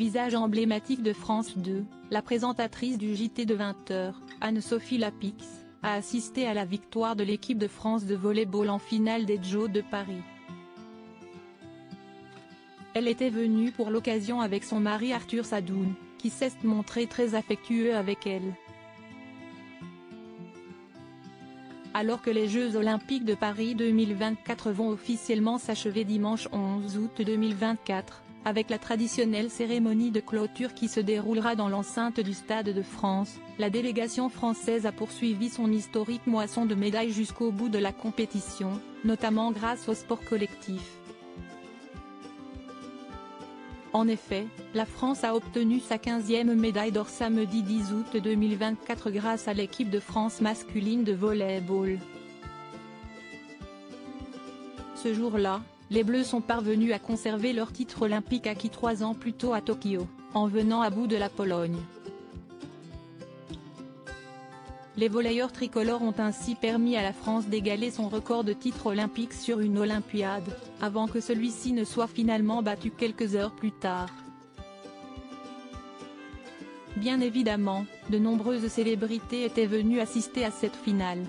visage emblématique de France 2, la présentatrice du JT de 20h, Anne-Sophie Lapix, a assisté à la victoire de l'équipe de France de volley-ball en finale des Jeux de Paris. Elle était venue pour l'occasion avec son mari Arthur Sadoun, qui s'est montré très affectueux avec elle. Alors que les Jeux Olympiques de Paris 2024 vont officiellement s'achever dimanche 11 août 2024, avec la traditionnelle cérémonie de clôture qui se déroulera dans l'enceinte du Stade de France, la délégation française a poursuivi son historique moisson de médailles jusqu'au bout de la compétition, notamment grâce au sport collectif. En effet, la France a obtenu sa 15e médaille d'or samedi 10 août 2024 grâce à l'équipe de France masculine de volley-ball. Ce jour-là, les Bleus sont parvenus à conserver leur titre olympique acquis 3 ans plus tôt à Tokyo, en venant à bout de la Pologne. Les volleyeurs tricolores ont ainsi permis à la France d'égaler son record de titres olympiques sur une Olympiade, avant que celui-ci ne soit finalement battu quelques heures plus tard. Bien évidemment, de nombreuses célébrités étaient venues assister à cette finale.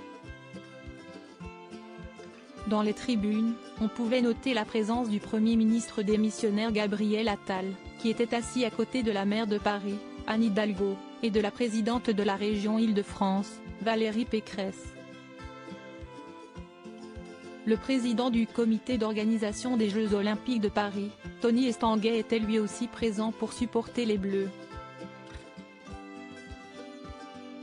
Dans les tribunes, on pouvait noter la présence du Premier ministre démissionnaire Gabriel Attal, qui était assis à côté de la maire de Paris, Anne Hidalgo, et de la présidente de la région Île-de-France, Valérie Pécresse. Le président du comité d'organisation des Jeux Olympiques de Paris, Tony Estanguet, était lui aussi présent pour supporter les Bleus.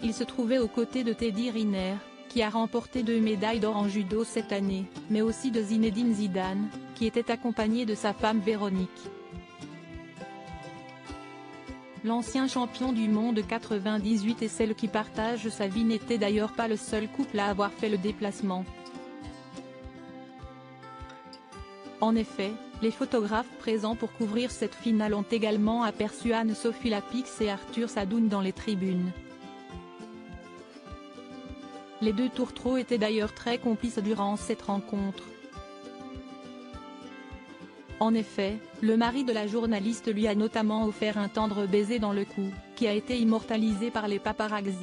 Il se trouvait aux côtés de Teddy Riner, qui a remporté 2 médailles d'or en judo cette année, mais aussi de Zinedine Zidane, qui était accompagné de sa femme Véronique. L'ancien champion du monde 98 et celle qui partage sa vie n'était d'ailleurs pas le seul couple à avoir fait le déplacement. En effet, les photographes présents pour couvrir cette finale ont également aperçu Anne-Sophie Lapix et Arthur Sadoun dans les tribunes. Les deux tourtereaux étaient d'ailleurs très complices durant cette rencontre. En effet, le mari de la journaliste lui a notamment offert un tendre baiser dans le cou, qui a été immortalisé par les paparazzis.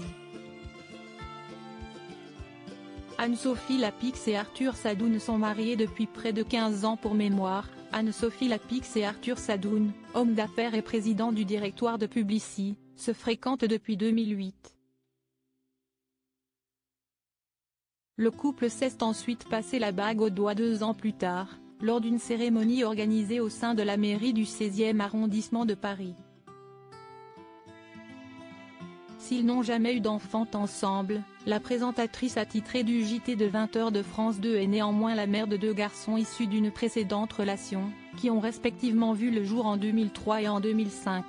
Anne-Sophie Lapix et Arthur Sadoun sont mariés depuis près de 15 ans pour mémoire. Anne-Sophie Lapix et Arthur Sadoun, homme d'affaires et président du directoire de Publicis, se fréquentent depuis 2008. Le couple s'est ensuite passé la bague au doigt 2 ans plus tard, lors d'une cérémonie organisée au sein de la mairie du 16e arrondissement de Paris. S'ils n'ont jamais eu d'enfant ensemble, la présentatrice attitrée du JT de 20h de France 2 est néanmoins la mère de 2 garçons issus d'une précédente relation, qui ont respectivement vu le jour en 2003 et en 2005.